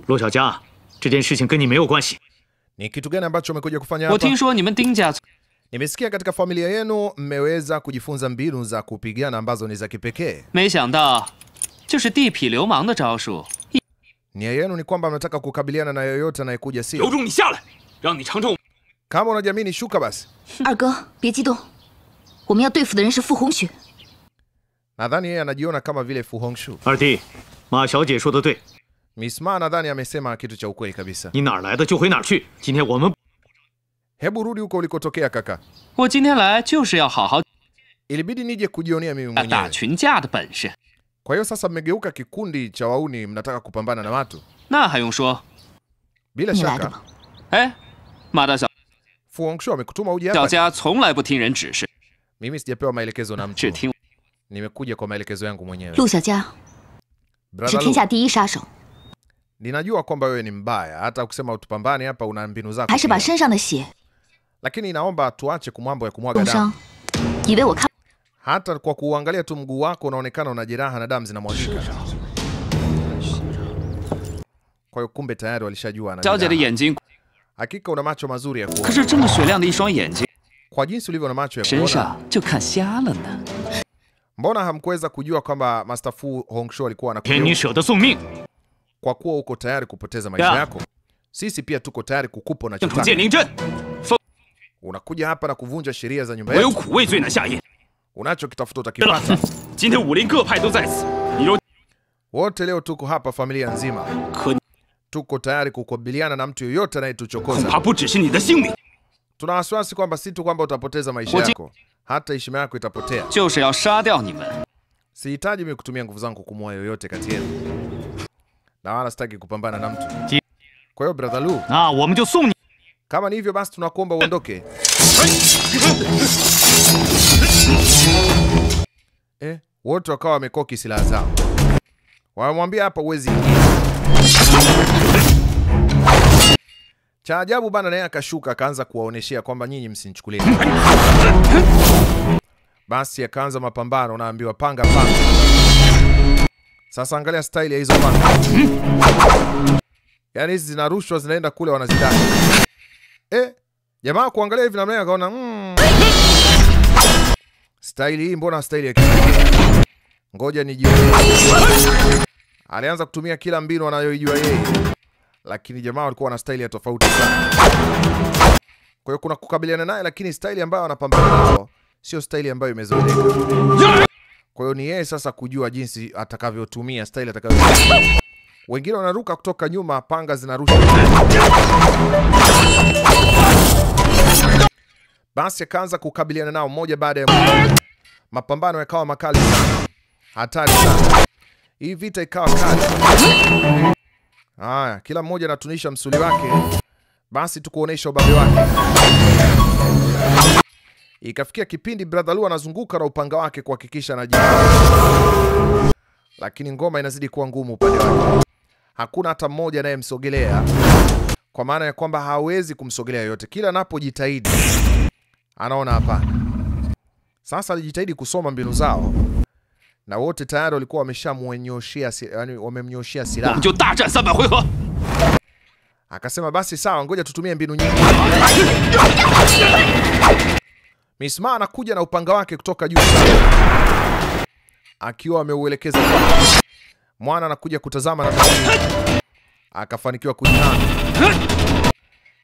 陆小佳，这件事情跟你没有关系。Ni kitu gani ambacho umekuja kufanya hapa? 我听说你们丁家 Nimesikia katika familia yenu mmeweza kujifunza mbinu za kupigana ambazo ni za kipekee. 没想到，就是地痞流氓的招数。Nia yenu ni kwamba mnataka kukabiliana na yoyote anayekuja sio? 有种你下来，让你尝尝。 Kama unajiamini shuka basi. 二哥，别激动，我们要对付的人是傅红雪。 Nadhani yeye anajiona kama vile Fu Hongxue. 二弟，马小姐说的对， Miss Ma nadhani amesema kitu cha ukweli kabisa. 你哪儿来的就回哪儿去。今天我们 Hebu rudi huko ulikotokea kaka. 我今天来就是要好好 Ilibidi nije kujionea mimi 打 mwenyewe. 群架的本事， Kwa hiyo sasa mmegeuka kikundi cha wauni mnataka kupambana na watu. 那还用说？ Bila 你来的 shaka 吗？ 哎，马大小 Fu Hongxue amekutuma uje 小 hapa. 家从来不听人指示， Mimi sijapewa maelekezo na 只 mtu. 听 Nimekuja kwa maelekezo yangu mwenyewe. 陆小佳是 Brother 天 Lu, 下第一杀手， ninajua kwamba wewe ni mbaya, hata ukisema utupambane hapa una mbinu zako. 还是把 pia. 身上的血 Lakini naomba tuache kumambo ya kumwaga 重 damu. 伤，以为我看 Hata kwa kuangalia tu mguu wako unaonekana una jeraha na damu zinamwagika. Kwa hiyo kumbe tayari walishajua ana 小姐的 jeraha. 眼睛， Hakika una macho mazuri ya 可 kuona. 是这么雪亮的一双眼睛， Kwa jinsi ulivyo na macho ya 身 kuona, 上就看瞎了呢。 mbona hamkuweza kujua kwamba Master Fu Hongxue alikuwa 天你 anakuja? 舍得送命， Kwa kuwa uko tayari kupoteza maisha Ya. yako, sisi pia tuko tayari kukupa 正统 unachotaka. 剑灵阵， Unakuja hapa na kuvunja sheria za nyumba 我有 yetu. 苦味最难下咽。 Unachokitafuta 对了 utakipata. 今天武林各派都在此，你若 Wote leo tuko hapa familia nzima. 可 Tuko tayari kukabiliana na mtu yoyote 恐 anayetuchokoza. 怕不只是你的性命。 Tuna wasiwasi kwamba si tu kwamba utapoteza maisha Waji- yako, hata heshima yako itapotea. 就是要杀掉你们。 Sihitaji mimi kutumia nguvu zangu kumua yoyote kati yenu, na wala sitaki kupambana na mtu. Kwa hiyo brother Lu, 那我们就送你。 kama ni hivyo basi tunakuomba uondoke. Wote wakawa wamekoki silaha zao. Wamwambia hapa uwezi ingia. Cha ajabu bana, naye akashuka akaanza kuwaoneshea kwamba nyinyi msinichukulie. Basi akaanza mapambano, naambiwa panga panga. Sasa angalia style ya hizo panga. Yaani hizi zinarushwa zinaenda kule wanazidai. Jamaa kuangalia hivi namna akaona style hii mbona style ya kisasa. Ngoja nijione. Alianza kutumia kila mbinu anayoijua yeye. Lakini jamaa walikuwa na style ya tofauti sana. Kwa hiyo kuna kukabiliana naye, lakini style ambayo anapambana nayo sio style ambayo imezoeleka. Kwa hiyo ni yeye sasa kujua jinsi atakavyotumia style atakavyotumia. Wengine wanaruka kutoka nyuma, panga zinarusha. Basi akaanza kukabiliana nao mmoja baada ya mmoja. Mapambano yakawa makali sana. Hatari sana. Hii vita ikawa kali. Haya, kila mmoja anatunisha msuli wake. Basi tukuonesha ubabe wake. Ikafikia kipindi brother Lu anazunguka na upanga wake kuhakikisha anajibu. Lakini ngoma inazidi kuwa ngumu upande wake. Hakuna hata mmoja anayemsogelea. Kwa maana ya kwamba hawezi kumsogelea yote. Kila anapojitahidi anaona hapana. Sasa alijitahidi kusoma mbinu zao. Na wote tayari walikuwa wameshamnyoshia, yani wamemnyoshia silaha. 就大战300回合。 Akasema basi sawa, ngoja tutumie mbinu nyingi. Miss Ma anakuja na upanga wake kutoka juu sana, akiwa ameuelekeza kwa mwana. Anakuja kutazama na akafanikiwa kujihami.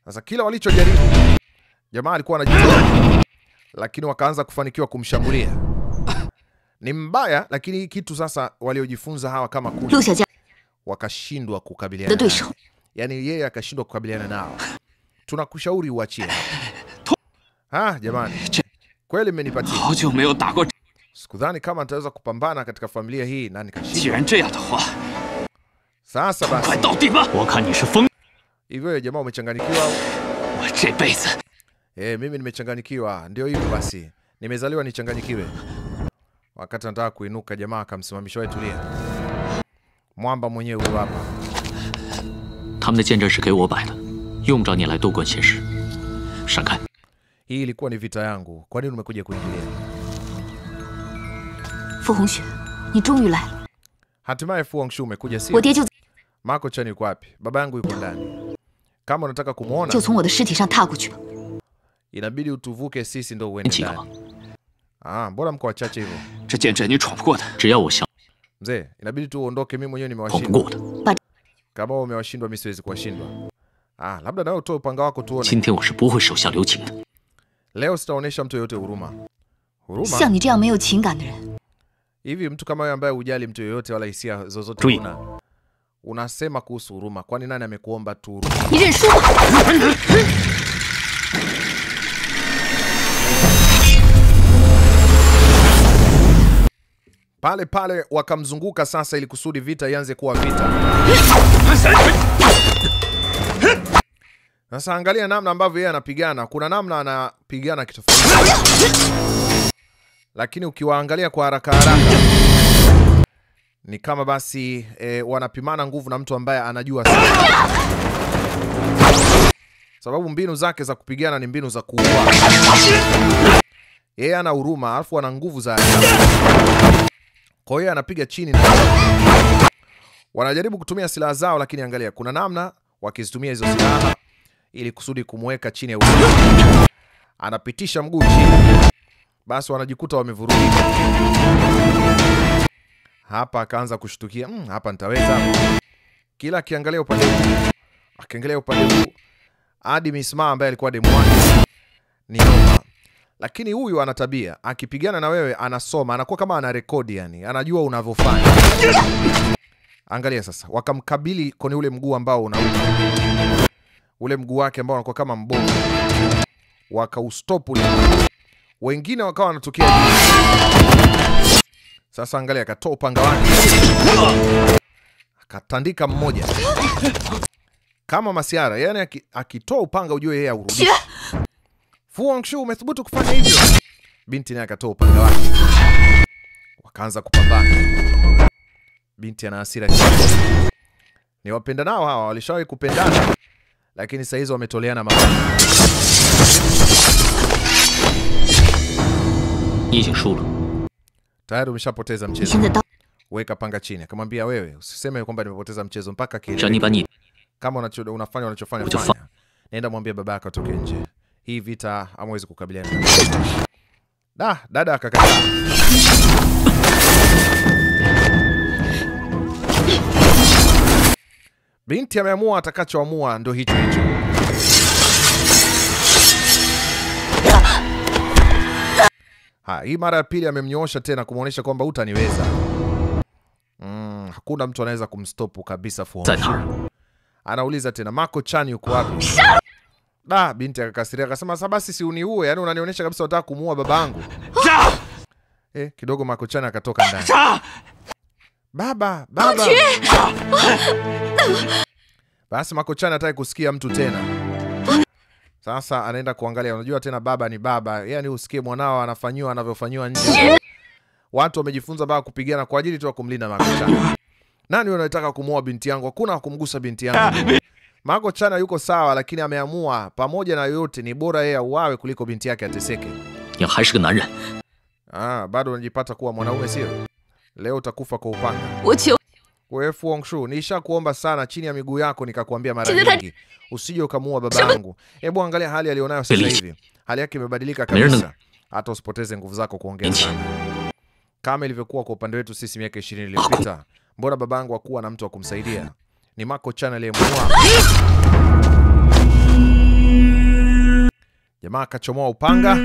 Sasa kila walichojaribu, jamaa alikuwa anajitahidi, lakini wakaanza kufanikiwa kumshambulia. Ni mbaya, lakini hii kitu sasa waliojifunza hawa kama kundi 陆小佳 wakashindwa 的 kukabiliana 对 nao. 手， Yani yeye akashindwa kukabiliana nao. Tunakushauri uachie. Jamani, kweli mmenipatia. 好久没有打过， Sikudhani kama nitaweza kupambana katika familia hii na 既 nikashindwa. 然这样的话， Sasa 快 basi, 到地吧！我看你是疯， hivyo wewe jamaa umechanganyikiwa. 我这辈子 Mimi nimechanganyikiwa. Ndio hivyo basi. Nimezaliwa nichanganyikiwe. Wakati anataka kuinuka jamaa akamsimamisha, wewe tulia. Mwamba mwenyewe huyo hapa. 他们的剑阵是给我摆的，用不着你来多管闲事。闪开！ Hii ilikuwa ni vita yangu. Kwa nini umekuja kuingilia? 傅红雪，你终于来了， Hatimaye Fu Hongxue umekuja 我 sio? 爹就在 Mako Chan yuko wapi? Baba yangu yuko ndani. Kama unataka kumuona, 就从我的尸体上踏过去吧。 inabidi utuvuke sisi ndio uende ndani. Mbona mko wachache hivyo? 这剑阵你闯不过的。 只要我想 Mzee, inabidi tu uondoke, mimi mwenyewe 跑不 nimewashindwa. 过的。 Kama umewashindwa mimi siwezi kuwashindwa. Labda nawe utoe upanga wako tuone. 今天我是不会手下留情的。 Leo sitaonesha mtu yoyote huruma. 像你这样没有情感的人， Hivi mtu kama wewe ambaye hujali mtu yoyote wala hisia zozote Tui. unasema kuhusu huruma. Kwani nani amekuomba tu huruma? 你认输吧。 Pale pale wakamzunguka sasa ili kusudi vita ianze kuwa vita. Sasa angalia namna ambavyo yeye anapigana. Kuna namna anapigana kitofauti. Lakini ukiwaangalia kwa haraka haraka ni kama basi wanapimana nguvu na mtu ambaye anajua sana. Sababu mbinu zake za kupigana ni mbinu za kuua. Yeye ana huruma, alafu ana nguvu za ajabu. Kwa hiyo anapiga chini na wanajaribu kutumia silaha zao, lakini angalia kuna namna wakizitumia hizo silaha ili kusudi kumweka chini ya ulinzi. Anapitisha mguu chini. Basi wanajikuta wamevurugika. Hapa akaanza kushtukia, hapa nitaweza. Kila akiangalia upande huu, akiangalia upande huu, hadi Misma ambaye alikuwa demu wake ni noma. Lakini huyu ana tabia, akipigana na wewe anasoma, anakuwa kama ana rekodi yani, anajua unavyofanya. Angalia sasa, wakamkabili kwenye ule mguu ambao unauma. Ule mguu wake ambao unakuwa kama mbovu. Wakaustopu ule. Wengine wakawa wanatokea juu. Sasa angalia, akatoa upanga wake. Akatandika mmoja. Kama masiara, yani akitoa upanga ujue yeye aurudi. Fu Hongxue, umethubutu kufanya hivyo? Binti naye akatoa upanga wake. Wakaanza kupambana. Binti ana hasira kiasi. Ni wapenda nao hawa, walishawahi kupendana. Lakini sasa hizo wametoleana mabaya. 你已经输了。 Tayari umeshapoteza mchezo. Weka panga chini. Akamwambia wewe, usiseme kwamba nimepoteza mchezo mpaka kile. Kama unafanya unachofanya fanya. Nenda mwambie baba yako atoke nje. Hii vita hamwezi kukabiliana. Dada akakataa. Binti ameamua atakachoamua ndio hicho hicho. Hii mara ya pili amemnyoosha tena kumuonesha kwamba utaniweza. Hakuna mtu anaweza kumstopu kabisa Fu Hongxue. Anauliza tena, Mako Chan yuko wapi? Binti akakasiria akasema, sasa basi si uniue, yani unanionyesha kabisa unataka kumuua babangu. Kidogo Mako Chan akatoka ndani. Baba. Basi Mako Chan hataki kusikia mtu tena. Sasa anaenda kuangalia, unajua tena baba ni baba. Yani usikie mwanao anafanywa anavyofanywa nje. Watu wamejifunza baba kupigana kwa ajili tu ya kumlinda Mako Chan. Nani unataka kumuoa binti yangu? Hakuna kumgusa binti yangu. Mako Chan yuko sawa, lakini ameamua pamoja na yote ni bora yeye auawe kuliko binti yake ateseke. Bado unajipata kuwa mwanaume sio? Leo utakufa kwa upanga. Wewe Fu Hongxue, nishakuomba sana chini ya miguu yako nikakwambia mara nyingi. Usije ukamuua babangu. Hebu angalia hali alionayo sasa hivi. Hali yake imebadilika kabisa. Hata usipoteze nguvu zako kuongea sana. Kama ilivyokuwa kwa upande wetu sisi miaka 20 iliyopita. Mbona babangu hakuwa na mtu wa kumsaidia? Ni Mako Chan aliyemuua. Jamaa akachomoa upanga.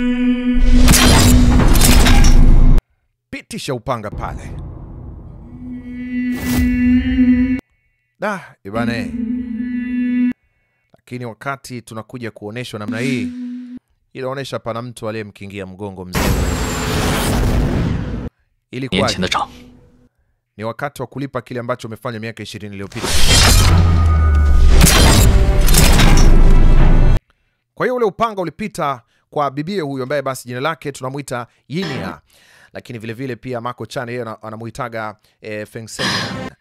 Pitisha upanga pale. Ibane. Lakini wakati tunakuja kuoneshwa namna hii, inaonesha pana mtu aliyemkingia mgongo mzee. Ilikuwa ni wakati wa kulipa kile ambacho umefanya miaka 20 iliyopita. Kwa hiyo ule upanga ulipita kwa bibie huyo ambaye basi jina lake tunamuita Yinia. Lakini vile vile pia Mako Chan yeye anamuitaga Feng Senia.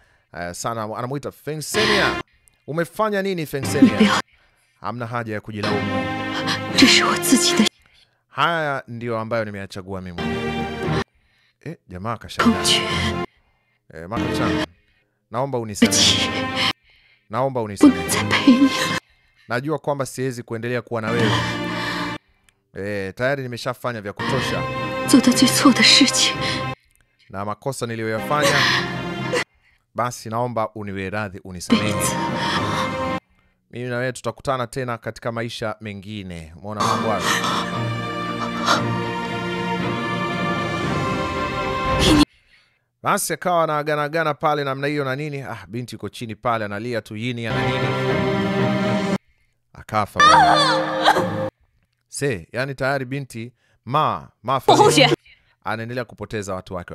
Sana anamuita Feng Senia. Umefanya nini Feng Senia? Hamna haja ya kujilaumu. Haya ndio ambayo nimeyachagua mimi. Jamaa kashangaa. Mako Chan, naomba unisamehe. naomba unisamehe. Najua kwamba siwezi kuendelea kuwa na wewe. Tayari nimeshafanya vya kutosha. Na makosa niliyoyafanya, basi naomba uniwe radhi, unisamehe. Mimi na wewe tutakutana tena katika maisha mengine. Umeona mambo hayo? Basi akawa na gana pale namna hiyo na nini. Binti yuko chini pale analia tu yini ana nini. Akafa. Yani tayari binti anaendelea kupoteza watu wake.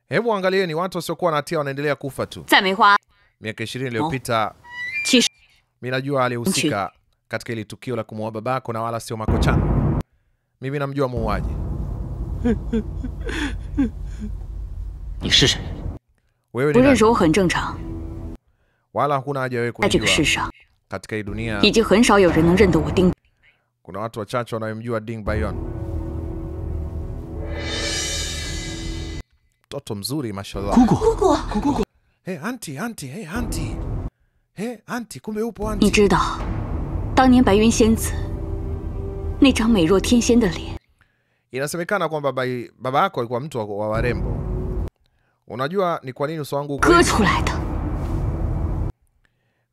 Hebu angalieni watu wasiokuwa na hatia wanaendelea kufa tu. Miaka 20 iliyopita mimi najua alihusika katika ile tukio la kumuua babako na wala sio Mako-chan. Mimi namjua muuaji. Wewe ni nani? Wala hakuna haja wewe kujua. Katika hii dunia kuna watu wachache wanaomjua Ding Baiyan. Mtoto mzuri mashallah. Gugu. Hey auntie. Hey auntie, kumbe upo auntie. 你知道当年白云仙子那张美若天仙的脸. Inasemekana kwamba baba yako alikuwa mtu wa warembo. Unajua ni kwa nini uso wangu uko hivi?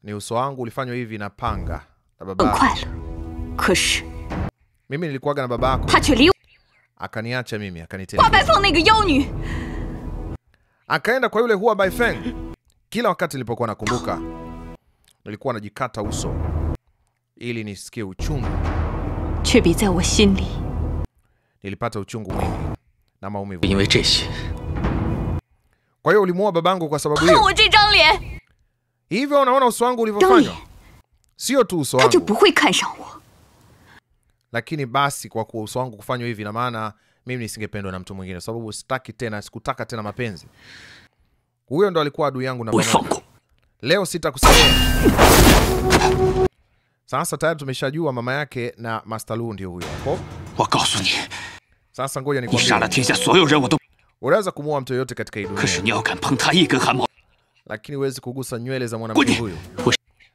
Ni uso wangu ulifanywa hivi na panga na baba. Mimi nilikuwaga na baba yako. Akaniacha mimi, akanitelekeza. Akaenda kwa yule Hua Baifeng. Kila wakati nilipokuwa nakumbuka, nilikuwa najikata uso ili nisikie uchungu. Nilipata uchungu mwingi na maumivu. Kwa hiyo ulimuoa babangu kwa sababu hiyo. Hivyo unaona uso wangu ulivyofanywa? Sio tu uso wangu. Lakini basi kwa kuwa uso wangu kufanywa hivi na maana mimi nisingependwa na mtu mwingine sababu sikutaka tena mapenzi. Huyo ndo alikuwa adui yangu na mama. Leo sitakusamehe. Sasa tayari tumeshajua mama yake na Master Lu ndio huyo hapo. Sasa ngoja nikwambie. Unaweza kumuua mtu yote katika hii dunia. Lakini huwezi kugusa nywele za mwanamke huyu.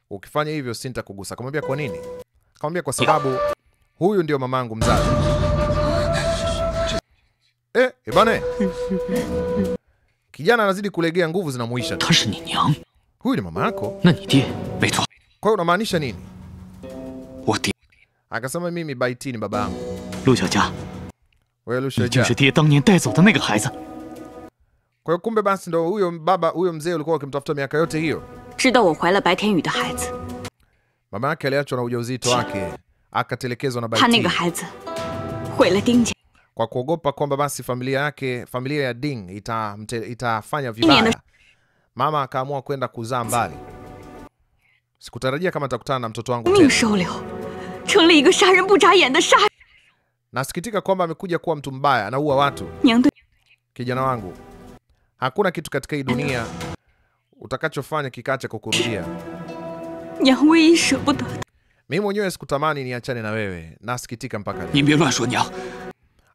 Ukifanya hivyo sitakugusa. Akamwambia kwa nini? Akamwambia kwa sababu huyu ndio mamangu mzazi. Bane. Kijana anazidi kulegea, nguvu zinamuisha. Huyu ni mama yako? Kwa hiyo unamaanisha nini? Akasema mimi Baiti ni baba yangu. Wewe Lu Xiaojia. Kwa hiyo kumbe basi ndo huyo baba, huyo mzee ulikuwa ukimtafuta miaka yote hiyo. Mama yake aliachwa na ujauzito wake, akatelekezwa na Baiti. Kwa kuogopa kwamba basi familia ya Ding itafanya vibaya, mama akaamua kwenda kuzaa mbali. Sikutarajia kama nitakutana na mtoto wangu tena. Nasikitika kwamba amekuja kuwa mtu mbaya, anaua watu. Kijana wangu, hakuna kitu katika hii dunia utakachofanya kikaacha kukurudia. Mimi mwenyewe sikutamani niachane na wewe, nasikitika mpaka leo.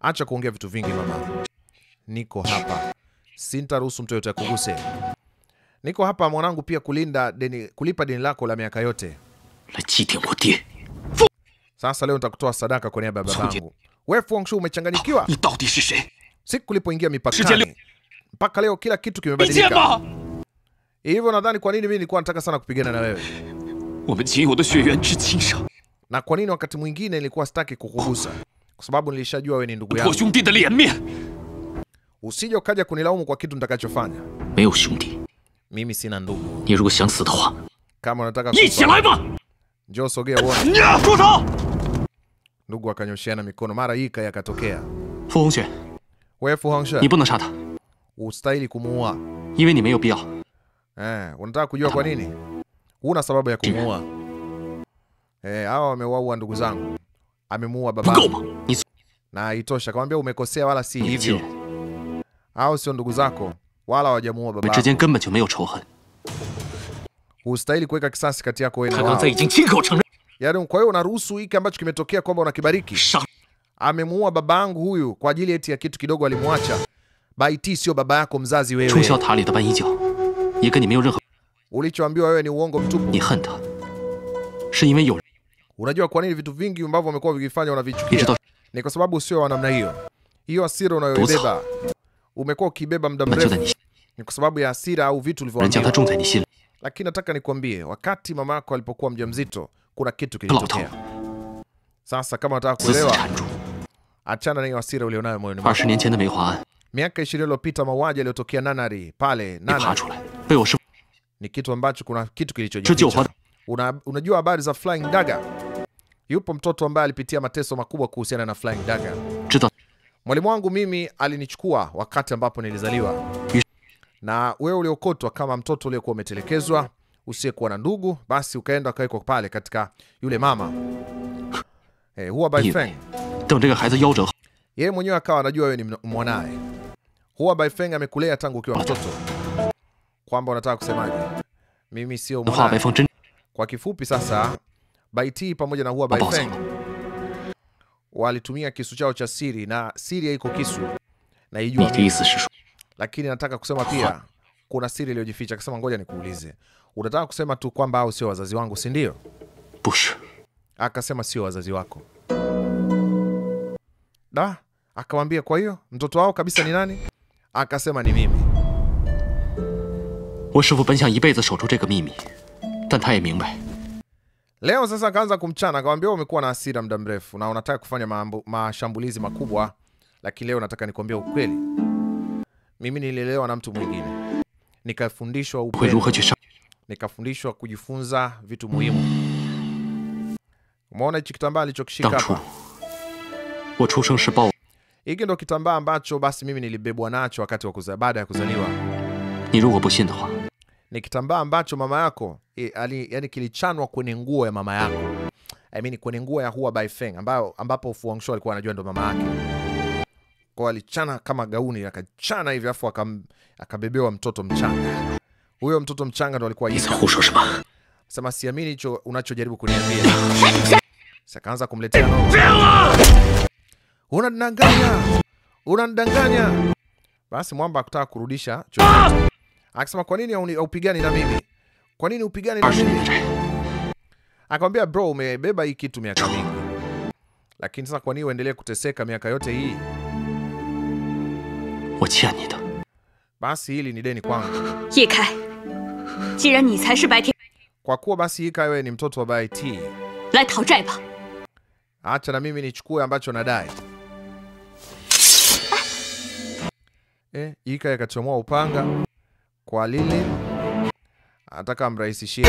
Acha kuongea vitu vingi mama. Niko hapa. Sintaruhusu mtu yote akuguse. Niko hapa mwanangu pia kulipa deni lako la miaka yote. Sasa leo nitakutoa sadaka kwa niaba ya babangu. Wewe Fu Hongxue umechanganyikiwa? Siku ulipoingia mipakani mpaka leo kila kitu kimebadilika. Hivyo nadhani kwa nini mimi nilikuwa nataka sana kupigana na wewe? Na kwa nini wakati mwingine nilikuwa sitaki kukugusa? Kwa sababu nilishajua wewe ni ndugu yangu. Usije ukaja kunilaumu kwa kitu nitakachofanya. Mimi sina ndugu. Kama unataka kufa, njoo sogea uone. Ndugu akanyoshiana mikono, mara hii yakatokea. Wewe Fu Hongxue, ustahili kumuua. Unataka kujua kwa nini? Huna sababu ya kumuua. Hawa wamewaua ndugu zangu. Amemuua babangu. Na itosha, akamwambia umekosea wala si hivyo. Hao sio ndugu zako wala hawajamuua babako. Ustahili kuweka kisasi kati yako wewe na wao. Yaani kwa hiyo unaruhusu hiki ambacho kimetokea kwamba unakibariki. Amemuua babangu huyu kwa ajili eti ya kitu kidogo alimwacha. Bai Ti sio baba yako mzazi 冲 wewe. 霄塔里的半一角，也跟你没有任何。 Ulichoambiwa wewe ni uongo mtupu. 你恨他，是因为有人 Unajua kwa nini vitu vingi ambavyo wamekuwa vikifanya 一直 unavichukia? 到 Ni kwa sababu sio wa namna hiyo. Hiyo hasira unayoibeba, umekuwa ukibeba muda 就在 mrefu, 你， ni kwa sababu ya hasira au vitu 人将他 ulivyoambiwa. 种在你心里。 Lakini nataka nikwambie, wakati mama yako alipokuwa mjamzito, kuna kitu 老头， kilitokea. Sasa kama unataka 死死 kuelewa, 缠住。 achana na hiyo hasira ulionayo moyoni mwako. 20年前的梅华案 Miaka 20 iliyopita mauaji yaliyotokea Nanari pale 被爬 Nanari 出来，被我师傅 ni kitu ambacho kuna kitu 这救 kilichojificha. 活。 Unajua habari za Flying Dagger? Yupo mtoto ambaye alipitia mateso makubwa kuhusiana na Flying Dagger. 知道 Mwalimu wangu mimi alinichukua wakati ambapo nilizaliwa. Na wewe uliokotwa kama mtoto uliyekuwa umetelekezwa, usiyekuwa na ndugu, basi ukaenda ukawekwa pale katika yule mama. Hua Baifeng. 等这个孩子夭折后， Yeye mwenyewe akawa anajua wewe ni mwanae. Hua Baifeng amekulea tangu ukiwa mtoto. Kwamba unataka kusemaje? Mimi sio 华白 mwanae. 凤真 Kwa kifupi sasa, Bai Ti pamoja na Hua 暴走 Baifeng 了。 walitumia kisu chao cha siri, na siri haiko kisu. Na 你 ijua 的意思是说， lakini nataka kusema pia kuna siri iliyojificha. Akasema ngoja nikuulize, unataka kusema tu kwamba hao sio wazazi wangu, si ndio? 不是？ Akasema sio wazazi wako. Da, akamwambia kwa hiyo mtoto wao kabisa ni nani? Akasema ni mimi. 我师傅本想一辈子守住这个秘密，但他也明白， Leo sasa akaanza kumchana, akamwambia umekuwa na hasira muda mrefu na unataka kufanya mashambulizi makubwa, lakini leo nataka nikwambie ukweli. Mimi nililelewa na mtu mwingine, nikafundishwa 会如 upendo, 何去杀？ nikafundishwa kujifunza vitu muhimu. Umeona hichi kitambaa alichokishika 当初 hapa? 我出生时抱， Hiki ndo kitambaa ambacho basi mimi nilibebwa nacho wakati wa baada ya kuzaliwa. 你如果不信的话， Ni kitambaa ambacho mama yako yani kilichanwa kwenye nguo ya mama yako. I mean kwenye nguo ya Hua Baifeng ambapo Fu Hongxue alikuwa anajua ndo mama yake. Kwa alichana kama gauni, akachana hivi afu akabebewa mtoto mchanga. Huyo mtoto mchanga ndo alikuwa 你在 Yika. 胡说什么？ Sema siamini hicho unachojaribu kuniambia. Sasa kaanza kumletea no. Unanidanganya. Unanidanganya. Basi mwamba akataka kurudisha chochote. Akasema kwa nini haupigani na mimi? Kwa nini upigani na 20 mimi? 年来， Akamwambia bro, umebeba hii kitu miaka mingi. Lakini sasa kwa nini uendelee kuteseka miaka yote hii? 我欠你的。 Basi hili ni deni kwangu. 叶开，既然你才是白天， Kwa kuwa basi Ika wewe ni mtoto wa Bai Ti, 来讨债吧。 acha na mimi nichukue ambacho nadai. Ika akachomoa upanga kwa Lili, anataka amrahisishie.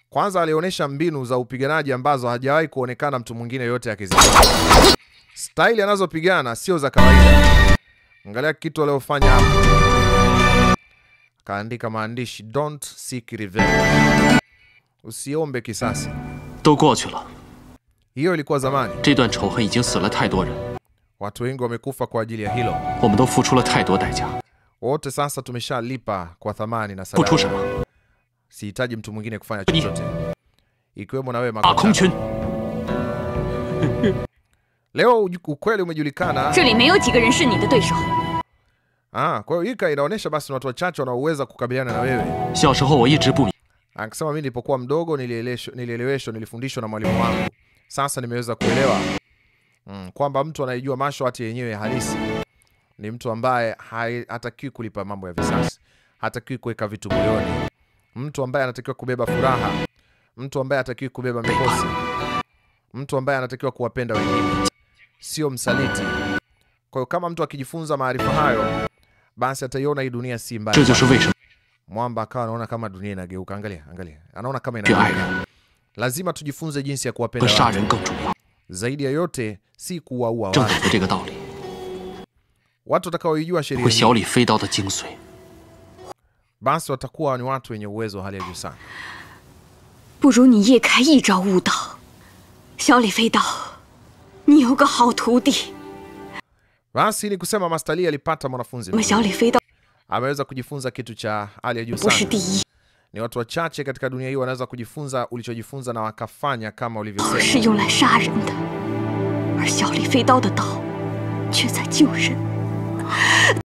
Kwanza alionyesha mbinu za upiganaji ambazo hajawahi kuonekana mtu mwingine yote akizifanya. Style anazopigana sio za kawaida. Angalia kitu aliofanya hapa. Kaandika maandishi don't seek revenge. Usiombe kisasi. 都过去了， Hiyo ilikuwa zamani. 这段仇恨已经死了太多人， Watu wengi wamekufa kwa ajili ya hilo. 我们都付出了太多代价， Wote sasa tumeshalipa kwa thamani na 付出什 sadaka. 么？ Sihitaji mtu mwingine kufanya chochote. Ikiwemo na wewe 大空 Makocha. 群， Leo ukweli umejulikana. 这里没有几个人是你的对手。 Kwa hiyo Ika inaonyesha basi watu wachache wanaoweza kukabiliana na wewe. 小时候我一直不明， Akasema mimi nilipokuwa mdogo nilifundishwa na mwalimu wangu. Sasa nimeweza kuelewa kwamba mtu anayejua martial art yenyewe halisi ni mtu ambaye hatakiwi kulipa mambo ya visasi, hatakiwi kuweka vitu moyoni, mtu ambaye anatakiwa kubeba furaha, mtu ambaye hatakiwi kubeba mikosi, mtu ambaye anatakiwa kuwapenda wengine, sio msaliti. Kwa hiyo kama mtu akijifunza maarifa hayo, basi ataiona hii dunia si mbaya. 这就是为什么 Mwamba akawa anaona kama dunia inageuka. Angalia, anaona kama 去爱 inageuka. 人 Lazima tujifunze jinsi ya 和 kuwapenda 杀 watu. 人更重要。 Zaidi ya yote si kuwaua 正 watu. 懂得这个道理， Watu watakaoijua sheria 会 hii, 小李飞刀的精髓。 basi watakuwa ni watu wenye uwezo wa hali ya juu sana. 不如你叶开一招悟道，小李飞刀，你有个好徒弟。 Basi ni kusema Master Li alipata mwanafunzi 我们小李飞刀 ameweza kujifunza kitu cha hali ya juu 不是 sana. 第一， Ni watu wachache katika dunia hii wanaweza kujifunza ulichojifunza na wakafanya kama 是 ulivyosema. 用来杀人的，而小李飞刀的刀却在救人。